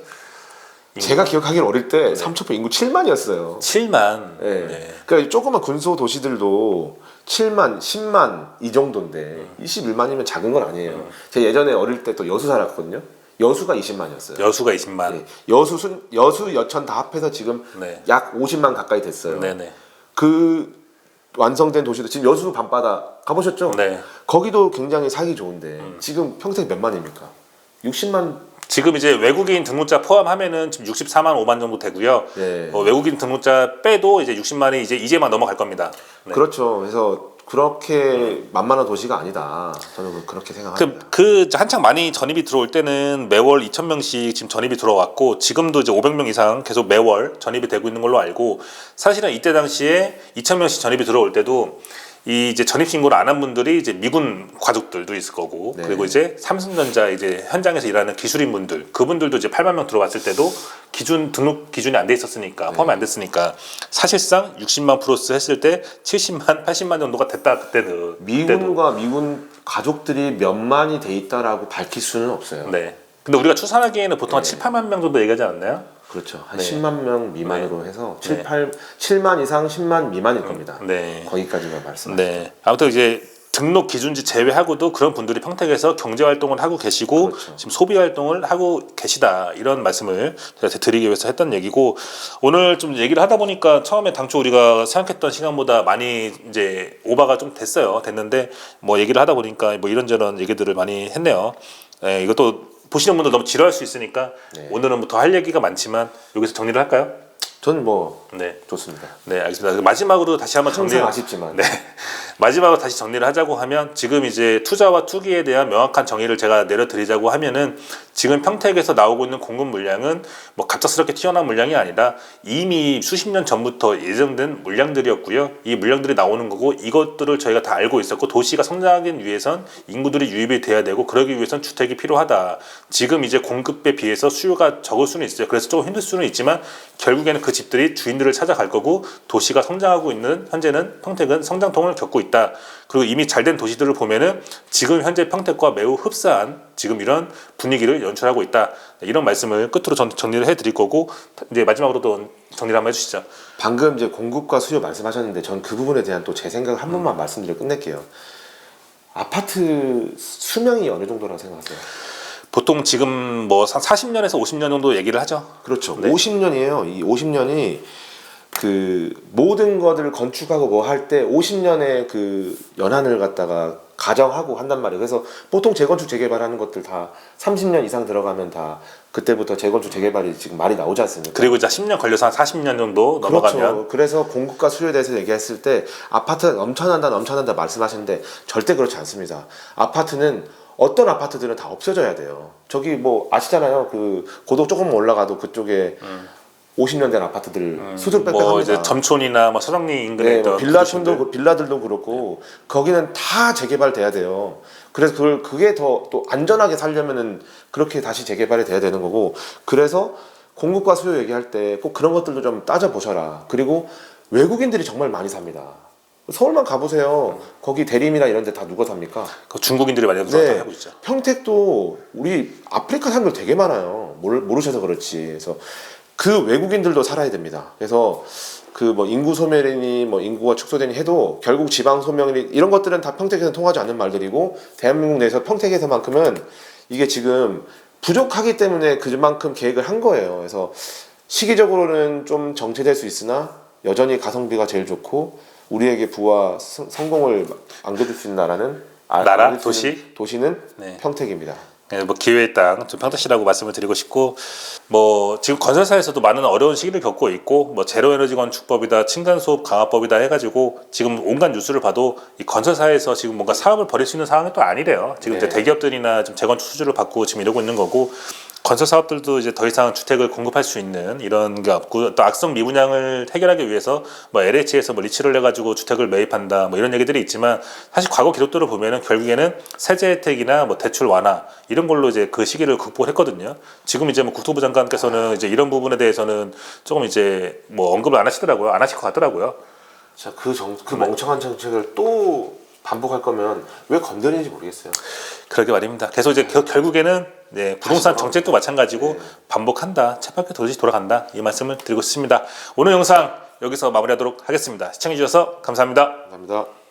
제가 기억하기로 어릴 때 삼천포 인구 7만이었어요. 7만. 네. 네. 그러니까 조그만 군소 도시들도 7만, 10만 이 정도인데 21만이면 작은 건 아니에요. 제가 예전에 어릴 때 또 여수 살았거든요. 여수가 20만이었어요. 여수가 20만. 네. 여수, 여천 다 합해서 지금 약 50만 가까이 됐어요. 네네. 그 완성된 도시도 지금 여수 밤바다 가보셨죠? 네. 거기도 굉장히 살기 좋은데 지금 평택 몇 만입니까? 60만. 지금 이제 외국인 등록자 포함하면은 지금 64만 5만 정도 되고요. 네. 외국인 등록자 빼도 이제 60만이 이제만 넘어갈 겁니다. 네. 그렇죠. 그래서 그렇게 만만한 도시가 아니다. 저는 그렇게 생각합니다. 한창 많이 전입이 들어올 때는 매월 2,000명씩 지금 전입이 들어왔고 지금도 이제 500명 이상 계속 매월 전입이 되고 있는 걸로 알고 사실은 이때 당시에 2,000명씩 전입이 들어올 때도 이 이제 전입 신고를 안 한 분들이 이제 미군 가족들도 있을 거고 네. 그리고 이제 삼성전자 이제 현장에서 일하는 기술인분들 그분들도 이제 8만 명 들어갔을 때도 등록 기준이 안 돼 있었으니까 포함이 안 됐으니까 사실상 60만 플러스 했을 때 70만, 80만 정도가 됐다 그때는. 미군과 미군 가족들이 몇만이 돼 있다라고 밝힐 수는 없어요. 네. 근데 우리가 추산하기에는 보통 한 7, 8만 명 정도 얘기하지 않았나요? 그렇죠. 한 10만 명 미만으로 해서 7만 이상 10만 미만일 겁니다. 거기까지만 말씀하시죠. 네. 아무튼 이제 등록 기준지 제외하고도 그런 분들이 평택에서 경제 활동을 하고 계시고 지금 소비 활동을 하고 계시다 이런 말씀을 제가 드리기 위해서 했던 얘기고 오늘 좀 얘기를 하다 보니까 처음에 당초 우리가 생각했던 시간보다 많이 이제 오버가 좀 됐는데 뭐 얘기를 하다 보니까 뭐 이런저런 얘기들을 많이 했네요. 네, 이것도 보시는 분들 너무 지루할 수 있으니까 오늘은 더 할 얘기가 많지만 여기서 정리를 할까요? 저는 좋습니다. 네, 알겠습니다. 마지막으로 다시 한번 항상 아쉽지만. 네. 마지막으로 다시 정리를 하자고 하면 지금 이제 투자와 투기에 대한 명확한 정의를 제가 내려드리자고 하면은 지금 평택에서 나오고 있는 공급 물량은 뭐 갑작스럽게 튀어나온 물량이 아니라 이미 수십 년 전부터 예정된 물량들이었고요. 이 물량들이 나오는 거고 이것들을 저희가 다 알고 있었고 도시가 성장하기 위해선 인구들이 유입이 돼야 되고 그러기 위해선 주택이 필요하다. 지금 이제 공급에 비해서 수요가 적을 수는 있어요. 그래서 조금 힘들 수는 있지만 결국에는 그 집들이 주인들을 찾아갈 거고 도시가 성장하고 있는 현재는 평택은 성장통을 겪고 있다. 그리고 이미 잘된 도시들을 보면은 지금 현재 평택과 매우 흡사한 지금 이런 분위기를 연출하고 있다. 이런 말씀을 끝으로 정리를 해드릴 거고 이제 마지막으로 또 정리를 한번 해주시죠. 방금 이제 공급과 수요 말씀하셨는데 전 그 부분에 대한 또 제 생각 한 번만 말씀드리고 끝낼게요. 아파트 수명이 어느 정도라고 생각하세요? 보통 지금 뭐 40년에서 50년 정도 얘기를 하죠. 그렇죠. 50년이에요. 이 50년이 그 모든 것을 건축하고 뭐 할 때 50년의 그 연한을 갖다가 가정하고 한단 말이에요. 그래서 보통 재건축 재개발하는 것들 다 30년 이상 들어가면 다 그때부터 재건축 재개발이 지금 말이 나오지 않습니까? 그리고 이제 10년 걸려서 한 40년 정도 넘어가면 그렇죠. 그래서 공급과 수요에 대해서 얘기했을 때 아파트 넘쳐난다 말씀하시는데 절대 그렇지 않습니다. 아파트는 어떤 아파트들은 다 없어져야 돼요. 저기 뭐 아시잖아요. 그 고도 조금 올라가도 그쪽에 50년 된 아파트들 수두룩 빽빽합니다. 뭐 이제 점촌이나 뭐 서정리 인근에 뭐 빌라들도 그렇고 거기는 다 재개발돼야 돼요. 그래서 그게 더 또 안전하게 살려면은 그렇게 다시 재개발이 돼야 되는 거고 그래서 공급과 수요 얘기할 때 꼭 그런 것들도 좀 따져 보셔라. 그리고 외국인들이 정말 많이 삽니다. 서울만 가보세요. 거기 대림이나 이런 데 다 누가 삽니까? 그 중국인들이 많이 하고 있죠. 평택도 우리 아프리카 사람들 되게 많아요. 모르셔서 그렇지. 그래서 그 외국인들도 살아야 됩니다. 그래서 그 뭐 인구 소멸이니 뭐 인구가 축소되니 해도 결국 지방 소멸이 이런 것들은 다 평택에서는 통하지 않는 말들이고 대한민국 내에서 평택에서만큼은 이게 지금 부족하기 때문에 그만큼 계획을 한 거예요. 그래서 시기적으로는 좀 정체될 수 있으나 여전히 가성비가 제일 좋고 우리에게 부와 성공을 안겨줄 수 있는 나라는 도시는 평택입니다. 네, 뭐 기회의 땅, 좀 평택시라고 말씀을 드리고 싶고, 뭐 지금 건설사에서도 많은 어려운 시기를 겪고 있고, 뭐 제로에너지 건축법이다, 층간소음 강화법이다 해가지고 지금 온갖 뉴스를 봐도 이 건설사에서 지금 뭔가 사업을 벌일 수 있는 상황이 또 아니래요. 지금 이제 대기업들이나 좀 재건축 수주를 받고 지금 이러고 있는 거고. 건설 사업들도 이제 더 이상 주택을 공급할 수 있는 이런 게 없고, 또 악성 미분양을 해결하기 위해서 뭐 LH에서 뭐 리츠를 내가지고 주택을 매입한다 뭐 이런 얘기들이 있지만, 사실 과거 기록들을 보면은 결국에는 세제 혜택이나 뭐 대출 완화 이런 걸로 이제 그 시기를 극복했거든요. 지금 이제 뭐 국토부 장관께서는 이제 이런 부분에 대해서는 조금 이제 뭐 언급을 안 하시더라고요. 안 하실 것 같더라고요. 자, 그 멍청한 정책을 또 반복할 거면 왜 건드리는지 모르겠어요. 그러게 말입니다. 계속 이제 결국에는 네, 부동산 정책도 마찬가지고 네. 반복한다, 쳇바퀴 돌듯이 돌아간다, 이 말씀을 드리고 싶습니다. 오늘 영상 여기서 마무리하도록 하겠습니다. 시청해주셔서 감사합니다. 감사합니다.